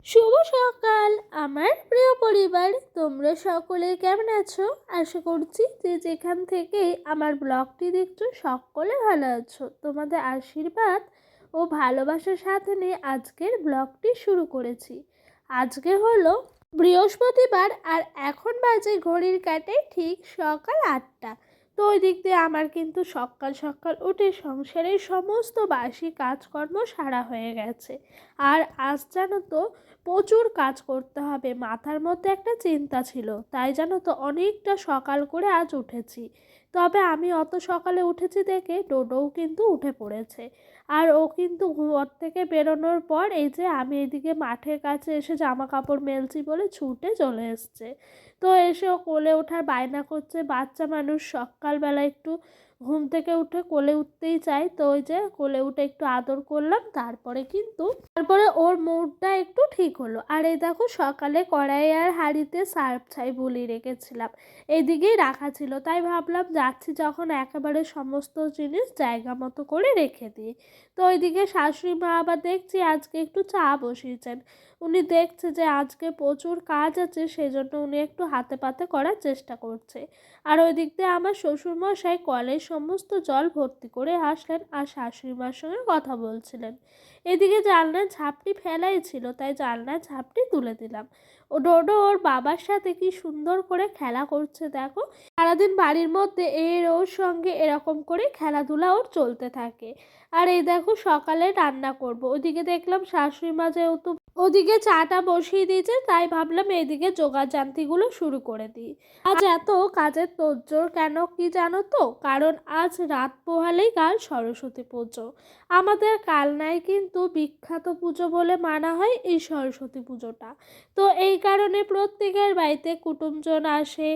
শুভ সকাল আমার প্রিয় পরিবার, তোমরা সকলে কেমন আছো? আশা করছি যে যেখান থেকে আমার ব্লগটি দেখছো সকলে ভালো আছো। তোমাদের আশীর্বাদ ও ভালোবাসার সাথে নিয়ে আজকের ব্লগটি শুরু করেছি। আজকে হলো বৃহস্পতিবার আর এখন বাজে ঘড়ির কাঁটায় ঠিক সকাল 8টা। তো ওই দিক দিয়ে আমার কিন্তু সকাল সকাল উঠে সংসারের সমস্ত বাসি কাজকর্ম সারা হয়ে গেছে। আর আজ জানো তো প্রচুর কাজ করতে হবে, মাথার মধ্যে একটা চিন্তা ছিল, তাই জানো তো অনেকটা সকাল করে আজ উঠেছি। তবে আমি অত সকালে উঠেছি দেখে ডোডোও কিন্তু উঠে পড়েছে। আর ও কিন্তু ঘর থেকে বেরোনোর পর এই যে আমি এদিকে মাঠের কাছে এসে জামা কাপড় মেলছি বলে ছুটে চলে এসছে। তো এসে ও কোলে ওঠার বায়না করছে, বাচ্চা মানুষ সকালবেলা একটু ঘুম থেকে উঠে কোলে উঠতেই চাই। তো ওই যে কোলে উঠে একটু আদর করলাম, তারপরে ওর মুডটা একটু ঠিক হলো। আর এই দেখো সকালে কড়াই আর হাঁড়িতে সার্ফ ছাই বুলি রেখেছিলাম, এদিকেই রাখা ছিল, তাই ভাবলাম যাচ্ছি যখন একেবারে সমস্ত জিনিস জায়গা মতো করে রেখে দিই। তো ওইদিকে শাশুড়ি মা আবার দেখছি আজকে একটু চা বসিয়েছেন। উনি দেখছে যে আজকে প্রচুর কাজ আছে, সেজন্য উনি একটু হাতে পাতে করার চেষ্টা করছে। আর ওই দিক দিয়ে আমার শ্বশুরমশাই কলের সমস্ত জল ভর্তি করে আসলেন আর শাশুড়ি মার সঙ্গে কথা বলছিলেন। এদিকে জানলার ঝাপটি ফেলাই ছিল, তাই জানলার ঝাপটি তুলে দিলাম। ও ডোডো ওর বাবার সাথে কি সুন্দর করে খেলা করছে দেখো। সারাদিন বাড়ির মধ্যে এর ওর সঙ্গে এরকম করে খেলাধুলা ওর চলতে থাকে। আর এই দেখো সকালে রান্না করব, ওদিকে দেখলাম শাশুড়ি মা যেহেতু ওদিকে চাটা বসিয়ে দিয়েছে, তাই ভাবলাম এইদিকে যোগাযান্তিগুলো শুরু করে দিই। আজ এত কাজের তোড়জোড় কেন কি জানো তো? কারণ আজ রাত পোহালেই কাল সরস্বতী পুজো। আমাদের কালনায় কিন্তু বিখ্যাত পুজো বলে মানা হয় এই সরস্বতী পুজোটা। তো এই কারণে প্রত্যেকের বাড়িতে কুটুমজন আসে,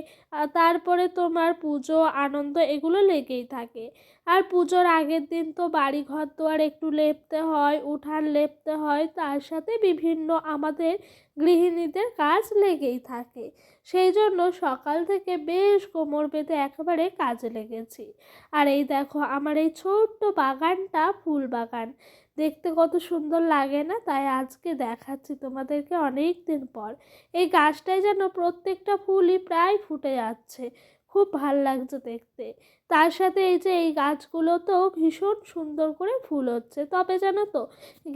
তারপরে তোমার পুজো আনন্দ এগুলো লেগেই থাকে। আর পুজোর আগের দিন তো বাড়ি ঘর দুয়ার একটু লেপতে হয়, উঠান লেপতে হয়, তার সাথে বিভিন্ন আমাদের গৃহিণীদের কাজ লেগেই থাকে। সেই জন্য সকাল থেকে বেশ কোমর বেঁধে একেবারে কাজে লেগেছি। আর এই দেখো আমার এই ছোট্ট বাগানটা ফুল বাগান, দেখতে কত সুন্দর লাগে না? তাই আজকে দেখাচ্ছি তোমাদেরকে অনেক দিন পর। এই গাছটায় যেন প্রত্যেকটা ফুলই প্রায় ফুটে যাচ্ছে, খুব ভাল লাগছে দেখতে। তার সাথে এই যে এই গাছগুলোতেও ভীষণ সুন্দর করে ফুল হচ্ছে। তবে জানো তো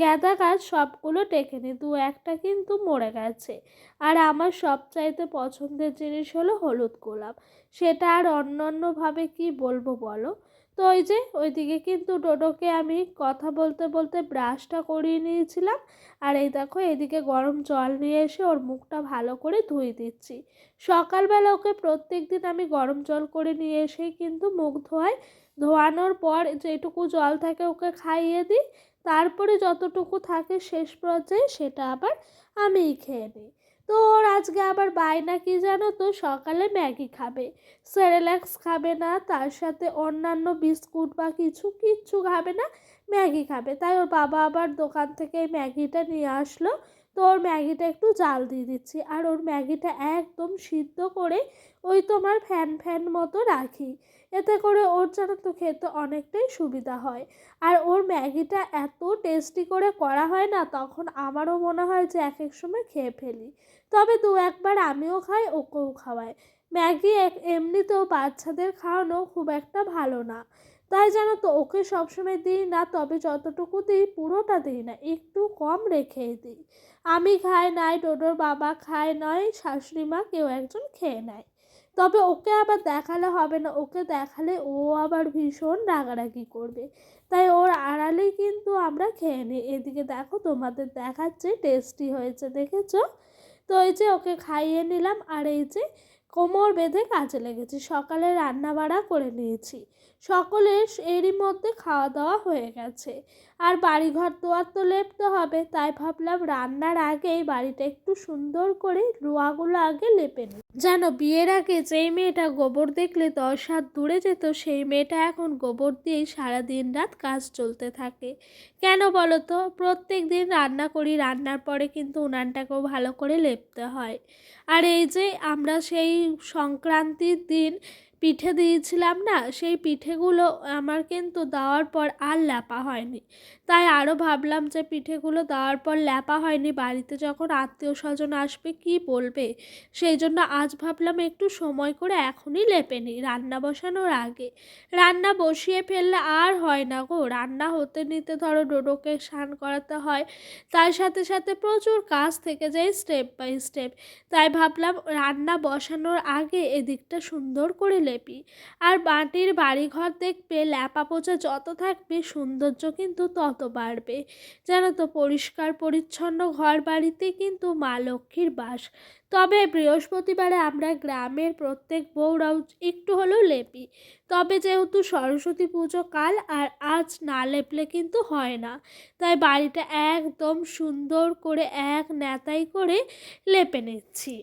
গাঁদা গাছ সবগুলো টেকেনি, দু একটা কিন্তু মরে গেছে। আর আমার সবচাইতে পছন্দের জিনিস হলো হলুদ গোলাপ, সেটা আর অন্যান্যভাবে কি বলবো বলো। তো ওই যে ওইদিকে কিন্তু ডোডোকে আমি কথা বলতে বলতে ব্রাশটা করিয়ে নিয়েছিলাম। আর এই দেখো এদিকে গরম জল নিয়ে এসে ওর মুখটা ভালো করে ধুয়ে দিচ্ছি। সকালবেলা ওকে প্রত্যেক দিন আমি গরম জল করে নিয়ে এসেই কিন্তু মুখ ধোয়াই। ধোয়ানোর পর যেটুকু জল থাকে ওকে খাইয়ে দিই, তারপরে যতটুকু থাকে শেষ পর্যায়ে সেটা আবার আমিই খেয়ে নিই। তো ওর আজকে আবার বায়না কি জানো তো, সকালে ম্যাগি খাবে, সেরেল্যাক্স খাবে না, তার সাথে অন্যান্য বিস্কুট বা কিচ্ছু খাবে না, ম্যাগি খাবে। তাই ওর বাবা আবার দোকান থেকে এই ম্যাগিটা নিয়ে আসলো। তো ওর ম্যাগিটা একটু জাল দিয়ে দিচ্ছি, আর ওর ম্যাগিটা একদম সিদ্ধ করে ওই তোমার ফ্যান ফ্যান মতো রাখি, এতে করে ওর যেন তো খেতে অনেকটাই সুবিধা হয়। আর ওর ম্যাগিটা এত টেস্টি করে করা হয় না, তখন আমারও মনে হয় যে এক এক সময় খেয়ে ফেলি। তবে দু একবার আমিও খাই, ওকেও খাওয়াই। ম্যাগি এমনিতেও বাচ্চাদের খাওয়ানো খুব একটা ভালো না, তাই জানো তো ওকে সবসময় দিই না, তবে যতটুকু দিই পুরোটা দিই না, একটু কম রেখেই দিই। আমি খাই নাই, ডোডোর বাবা খায় নয়, শাশুড়ি মা কেউ একজন খেয়ে নেয়। তবে ওকে আবার দেখালে হবে না, ওকে দেখালে ও আবার ভীষণ রাগারাগি করবে, তাই ওর আড়ালেই কিন্তু আমরা খেয়ে নিই। এদিকে দেখো তোমাদের দেখাচ্ছে টেস্টি হয়েছে, দেখেছো? তো এই যে ওকে খাইয়ে নিলাম, আর এই যে কোমর বেঁধে কাজে লেগেছি, সকালে রান্না বাড়া করে নিয়েছি। সকলের এরই মধ্যে খাওয়া দাওয়া হয়ে গেছে। আর বাড়িঘর দুয়ার তো লেপতে হবে, তাই ভাবলাম রান্নার আগেই বাড়িটা একটু সুন্দর করে রোয়াগুলো আগে লেপে নিই। জানো বিয়ের আগে যেই মেয়েটা গোবর দেখলে 10 হাত দূরে যেত, সেই মেয়েটা এখন গোবর দিয়েই সারাদিন রাত কাজ চলতে থাকে। কেন বলো তো? প্রত্যেক দিন রান্না করি, রান্নার পরে কিন্তু উনানটাকেও ভালো করে লেপতে হয়। আর এই যে আমরা সেই সংক্রান্তির দিন পিঠে দিয়েছিলাম না, সেই পিঠেগুলো আমার কিন্তু দেওয়ার পর আর লেপা হয়নি। তাই আরও ভাবলাম যে পিঠেগুলো দেওয়ার পর ল্যাপা হয়নি, বাড়িতে যখন আত্মীয় স্বজন আসবে কি বলবে, সেই জন্য আজ ভাবলাম একটু সময় করে এখনই লেপে নিই রান্না বসানোর আগে। রান্না বসিয়ে ফেললে আর হয় না গো, রান্না হতে নিতে ধরো ডোডোকে স্নান করাতে হয়, তার সাথে সাথে প্রচুর কাজ থেকে যায় স্টেপ বাই স্টেপ। তাই ভাবলাম রান্না বসানোর আগে এদিকটা সুন্দর করে লেপি। আর মাটির বাড়িঘর দেখবে ল্যাপা পোছা যত থাকবে সৌন্দর্য কিন্তু তত বাড়বে। জানো তো, পরিষ্কার পরিচ্ছন্ন ঘর বাড়িতে কিন্তু মা লক্ষ্মীর বাস। তবে বৃহস্পতিবারে আমরা গ্রামের প্রত্যেক বউরাও একটু হলেও লেপি। তবে যেহেতু সরস্বতী পুজো কাল, আর আজ না লেপলে কিন্তু হয় না, তাই বাড়িটা একদম সুন্দর করে এক নেতাই করে লেপে নিচ্ছি।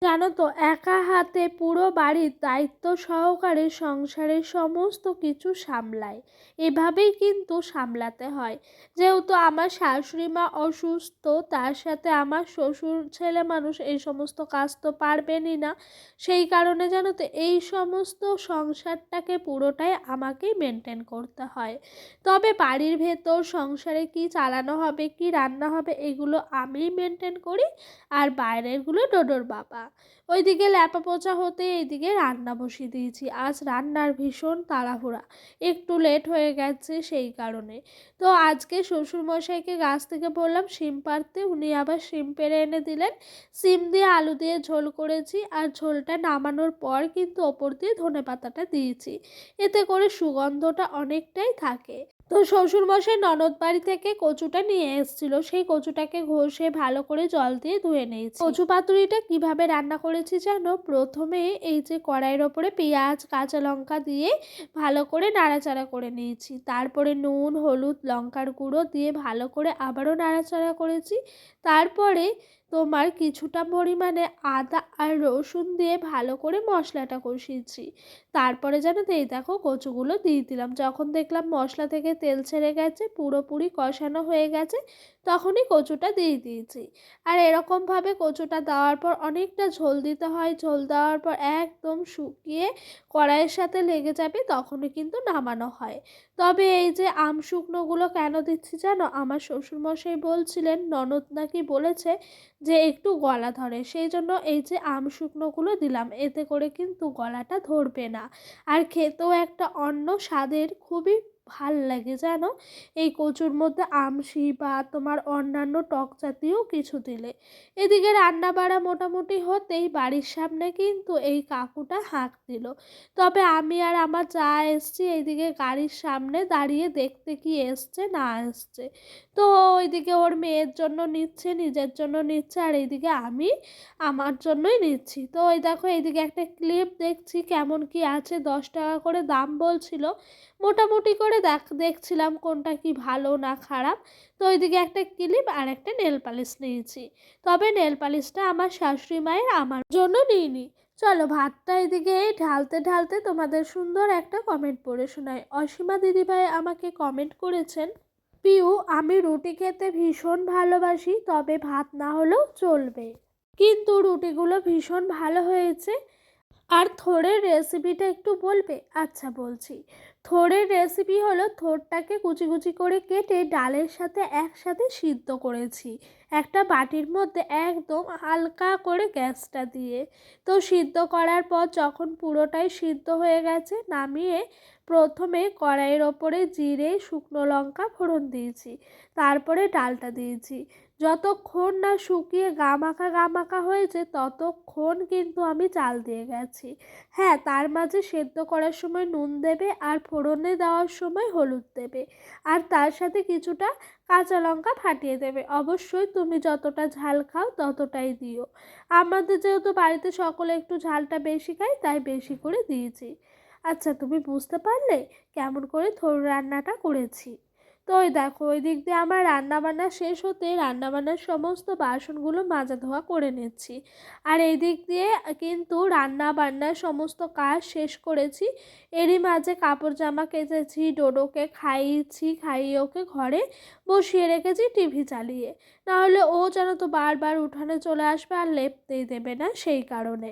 জানো তো, একা হাতে পুরো বাড়ির দায়িত্ব সহকারে সংসারের সমস্ত কিছু সামলায়, এভাবেই কিন্তু সামলাতে হয়। যেহেতু আমার শাশুড়ি মা অসুস্থ, তার সাথে আমার শ্বশুর ছেলে মানুষ এই সমস্ত কাজ তো পারবেনই না, সেই কারণে জানো তো এই সমস্ত সংসারটাকে পুরোটাই আমাকেই মেনটেন করতে হয়। তবে বাড়ির ভেতর সংসারে কি চালানো হবে, কি রান্না হবে, এগুলো আমিই মেনটেন করি, আর বাইরেরগুলো ডোডোর বাবা। ওইদিকে ল্যাপা পোছা হতে এইদিকে রান্না বসিয়ে দিয়েছি। আজ রান্নার ভীষণ তাড়াহুড়া, একটু লেট হয়ে গেছে সেই কারণে। তো আজকে শ্বশুরমশাইকে গাছ থেকে বললাম শিম পাড়তে, উনি আবার শিম পেড়ে এনে দিলেন। শিম দিয়ে আলু দিয়ে ঝোল করেছি, আর ঝোলটা নামানোর পর কিন্তু ওপর দিয়ে ধনেপাতাটা দিয়েছি, এতে করে সুগন্ধটা অনেকটাই থাকে। তো শ্বশুরমশাই ননদ বাড়ি থেকে কচুটা নিয়ে এসেছিল, সেই কচুটাকে ঘষে ভালো করে জল দিয়ে ধুয়ে নিয়েছি। কচু পাতুরিটা কিভাবে রান্না করেছি জানো? প্রথমে এই যে কড়াইয়ের ওপরে পেঁয়াজ কাঁচা লঙ্কা দিয়ে ভালো করে নাড়াচাড়া করে নিয়েছি, তারপরে নুন হলুদ লঙ্কার গুঁড়ো দিয়ে ভালো করে আবারও নাড়াচাড়া করেছি, তারপরে তোমার কিছুটা পরিমাণে আদা আর রসুন দিয়ে ভালো করে মশলাটা কষিয়েছি। তারপরে জানো তো এই দেখো কচুগুলো দিয়ে দিলাম। যখন দেখলাম মশলা থেকে তেল ছেড়ে গেছে, পুরোপুরি কষানো হয়ে গেছে, তখনই কচুটা দিয়ে দিয়েছি। আর এরকমভাবে কচুটা দেওয়ার পর অনেকটা ঝোল দিতে হয়, ঝোল দেওয়ার পর একদম শুকিয়ে কড়াইয়ের সাথে লেগে যাবে, তখনই কিন্তু নামানো হয়। তবে এই যে শুকনোগুলো কেন দিচ্ছি জানো? আমার শ্বশুরমশাই বলছিলেন ননদ নাকি বলেছে যে একটু গলা ধরে, সেই জন্য এই যে শুকনোগুলো দিলাম, এতে করে কিন্তু গলাটা ধরবে না, আর খেতেও একটা অন্য স্বাদের খুবই ভাল লাগে জানো এই কচুর মধ্যে আমশি বা তোমার অন্যান্য টক জাতীয় কিছু দিলে। এদিকে রান্না বাড়া মোটামুটি হতেই বাড়ির সামনে কিন্তু এই কাকুটা হাঁক দিল। তবে আমি আর আমার যা এসছি এইদিকে গাড়ির সামনে দাঁড়িয়ে দেখতে কি এসছে না এসছে। তো ওইদিকে ওর মেয়ের জন্য নিচ্ছে, নিজের জন্য নিচ্ছে, আর এইদিকে আমি আমার জন্যই নিচ্ছি। তো ওই দেখো এইদিকে একটা ক্লিপ দেখছি কেমন কি আছে, 10 টাকা করে দাম বলছিল, মোটামুটি করে দেখছিলাম কোনটা কি ভালো না খারাপ। তো ওইদিকে একটা ক্লিপ আর একটা নেল পালিশ নিয়েছি। তবে নেল পালিশটা আমার শাশুড়ি মায়ের, আমার জন্য নিইনি। চলো ভাতটা এদিকে ঢালতে ঢালতে তোমাদের সুন্দর একটা কমেন্ট পড়ে শোনাই। অসীমা দিদিভাই আমাকে কমেন্ট করেছেন, পিউ আমি রুটি খেতে ভীষণ ভালোবাসি, তবে ভাত না হলেও চলবে, কিন্তু রুটিগুলো ভীষণ ভালো হয়েছে। আর থোড়ের রেসিপিটা একটু বলবে? আচ্ছা বলছি। থোড়ের রেসিপি হলো থোড়টাকে কুচি কুচি করে কেটে ডালের সাথে একসাথে সিদ্ধ করেছি একটা বাটির মধ্যে, একদম হালকা করে গ্যাসটা দিয়ে। তো সিদ্ধ করার পর যখন পুরোটাই সিদ্ধ হয়ে গেছে, নামিয়ে প্রথমে কড়াইয়ের ওপরে জিরে শুকনো লঙ্কা ফোড়ন দিয়েছি, তারপরে ডালটা দিয়েছি। যতক্ষণ না শুকিয়ে গা মাখা হয়েছে ততক্ষণ কিন্তু আমি চাল দিয়ে গেছি। হ্যাঁ, তার মাঝে সেদ্ধ করার সময় নুন দেবে, আর ফোড়নে দেওয়ার সময় হলুদ দেবে, আর তার সাথে কিছুটা কাঁচা লঙ্কা ফাটিয়ে দেবে। অবশ্যই তুমি যতটা ঝাল খাও ততটাই দিও। আমাদের যেহেতু বাড়িতে সকলে একটু ঝালটা বেশি খায়, তাই বেশি করে দিয়েছি। আচ্ছা, তুমি বুঝতে পারলে কেমন করে থোড় রান্নাটা করেছি? তো ওই দেখো ওই দিক দিয়ে আমার রান্নাবান্না শেষ হতে রান্নাবান্নার সমস্ত বাসনগুলো মাজা ধোয়া করে নিচ্ছি, আর এই দিক দিয়ে কিন্তু রান্না বান্নার সমস্ত কাজ শেষ করেছি। এরই মাঝে কাপড় জামা কেচেছি, ডোডোকে খাইয়েছি, খাইয়ে ওকে ঘরে বসিয়ে রেখেছি টিভি চালিয়ে, নাহলে ও যেন তো বারবার উঠানে চলে আসবে আর লেপতেই দেবে না। সেই কারণে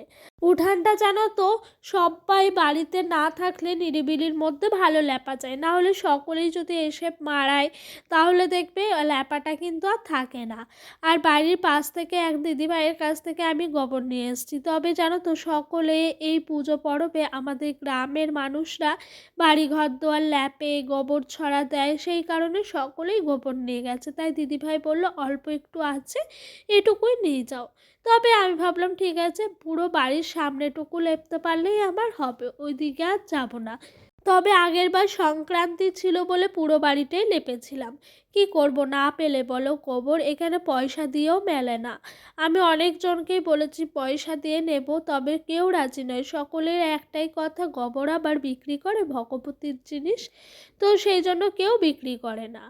উঠানটা জানো তো সবাই বাড়িতে না থাকলে নিরিবিলির মধ্যে ভালো লেপা যায়, না হলে সকলেই যদি এসে মারায় তাহলে দেখবে ল্যাপাটা কিন্তু আর থাকে না। আর বাড়ির পাশ থেকে এক দিদিভাইয়ের কাছ থেকে আমি গোবর নিয়ে এসেছি। তবে জানো তো সকলে এই পুজো পরবে আমাদের গ্রামের মানুষরা বাড়ি ঘর দোয়ার ল্যাপে গোবর ছড়া দেয়, সেই কারণে সকলেই গোবর নিয়ে গেছে। তাই দিদিভাই বলল অল্প একটু আছে, এটুকুই নিয়ে যাও। তবে আমি ভাবলাম ঠিক আছে, পুরো বাড়ির সামনেটুকু লেপতে পারলেই আমার হবে, ওইদিকে আর যাবো না। তবে আগেরবার সংক্রান্তি ছিল বলে পুরো বাড়িটাই লেপেছিলাম। কি করব, না পেলে বলো গোবর এখানে পয়সা দিয়েও মেলে না। আমি অনেকজনকেই বলেছি পয়সা দিয়ে নেব, তবে কেউ রাজি নয়। সকলের একটাই কথা, গোবর আবার বিক্রি করে ভগবতীর জিনিস, তো সেই জন্য কেউ বিক্রি করে না।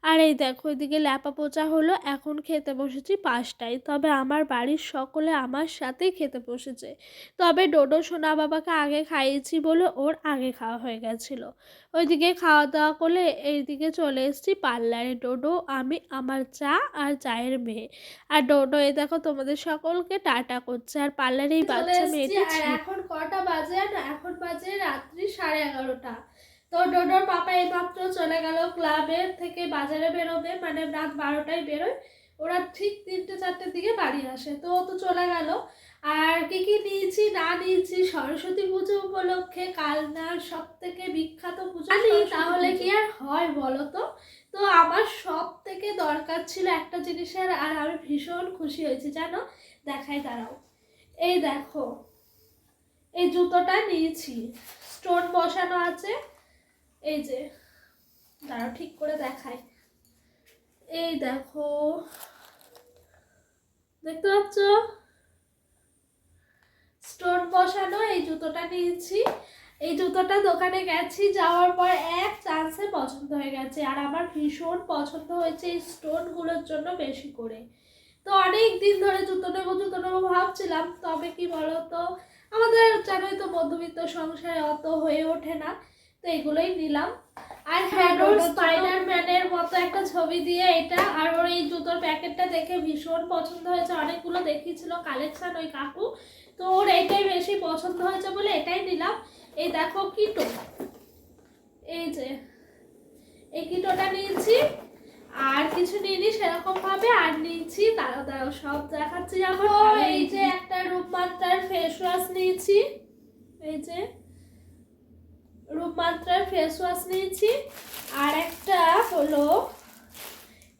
আর এই দেখো এদিকে ল্যাপা পোচা হলো, এখন খেতে বসেছি 5টায়। তবে আমার বাড়ির সকলে আমার সাথেই খেতে বসেছে। তবে ডোডো সোনা বাবাকে আগে খাইয়েছি বলে ওর আগে খাওয়া হয়ে গেছিলো। ওইদিকে খাওয়া দাওয়া করে এইদিকে চলে এসেছি পার্লারে। ডোডো, আমি, আমার চা আর চায়ের মেয়ে। আর ডোডো এই দেখো তোমাদের সকলকে টাটা করছে, আর পার্লারেই বাচ্চা মেয়েটি। আর এখন কটা বাজে না, এখন বাজে রাত্রি 11:30। তো ডোডোর পাপা এইমাত্র চলে গেল ক্লাবের থেকে বাজারে বেরোবে, মানে রাত 12টায় বেরোয় ওরা, ঠিক 3টে-4টের দিকে বাড়ি আসে। তো ও তো চলে গেল। আর কি কি নিয়েছি না নিয়েছি সরস্বতী পুজো উপলক্ষে, কালনার সব থেকে বিখ্যাত পুজো, তাহলে কি আর হয় বলো তো। তো আমার সব থেকে দরকার ছিল একটা জিনিসের, আর আমি ভীষণ খুশি হয়েছি জানো। দেখাই দাঁড়াও, এই দেখো এই জুতোটা নিয়েছি, স্টোন বসানো আছে। এই যে দাঁড়াও ঠিক করে দেখাই, এই দেখো দেখতে পাচ্ছ স্টোন বসানো এই জুতোটা নিয়েছি। এই জুতোটা দোকানে গেছি, যাওয়ার পর এক চান্সে পছন্দ হয়ে গেছে, আর আমার ভীষণ পছন্দ হয়েছে এই স্টোনগুলোর জন্য বেশি করে। তো অনেক দিন ধরে জুতো নেবো ভাবছিলাম, তবে কি বলতো আমাদের জানোই তো মধ্যবিত্ত সংসারে অত হয়ে ওঠে না, তো এগুলোই নিলাম। আর হ্যাঁ, ওর স্পাইডারম্যানের মতো একটা ছবি দিয়ে এটা, আর ওর এই জুতোর প্যাকেটটা দেখে ভীষণ পছন্দ হয়েছে। অনেকগুলো দেখিয়েছিল কালেকশন ওই কাকু, তো ওর এইটাই বেশি পছন্দ হয়েছে বলে এটাই নিলাম। এই দেখো কিটো, এই যে এই কিটোটা নিয়েছি, আর কিছু নিইনি সেরকম ভাবে। আর নিয়েছি দাঁড়াও সব দেখাচ্ছি। যেমন এই যে একটা রূপমাত্রার ফেস ওয়াশ নিয়েছি, এই যে রূপমাত্রার ফেস ওয়াশ নিয়েছি, আর একটা হলো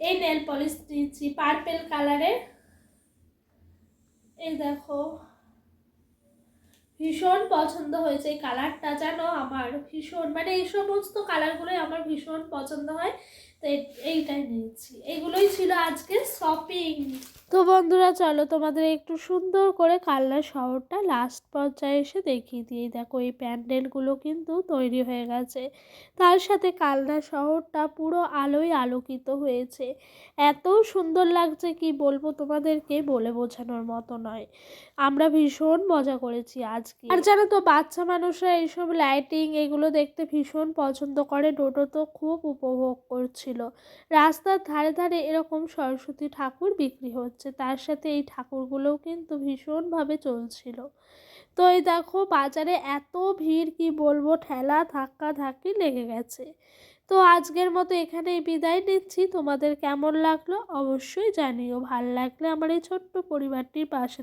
এই নেল পলিশ নিয়েছি পার্পেল কালারের। এই দেখো ভীষণ পছন্দ হয়েছে এই কালারটা, জানো আমার ভীষণ, মানে এই সমস্ত কালারগুলোই আমার ভীষণ পছন্দ হয়, তো এইটাই নিয়েছি। এইগুলোই ছিল আজকে শপিং। তো বন্ধুরা চলো তোমাদের একটু সুন্দর করে কালনা শহরটা লাস্ট পর্যায়ে এসে দেখিয়ে দিয়ে। দেখো এই প্যান্ডেলগুলো কিন্তু তৈরি হয়ে গেছে, তার সাথে কালনা শহরটা পুরো আলোয় আলোকিত হয়েছে। এত সুন্দর লাগছে কি বলবো তোমাদেরকে, বলে বোঝানোর মতো নয়। আমরা ভীষণ মজা করেছি আজকে। আর জানো তো বাচ্চা মানুষরা এইসব লাইটিং এগুলো দেখতে ভীষণ পছন্দ করে। ডোডো তো খুব উপভোগ করছিল। রাস্তার ধারে ধারে এরকম সরস্বতী ঠাকুর বিক্রি হচ্ছে, তার সাথে এই ঠাকুরগুলোও কিন্তু ভীষণভাবে চলছিল। তো এই দেখো বাজারে এত ভিড় কি বলবো, ঠেলা ধাক্কা ধাক্কি লেগে গেছে। তো আজকের মতো এখানেই বিদায় নিচ্ছি। তোমাদের কেমন লাগলো অবশ্যই জানিও, ভালো লাগলে আমার এই ছোট্ট পরিবারটির পাশে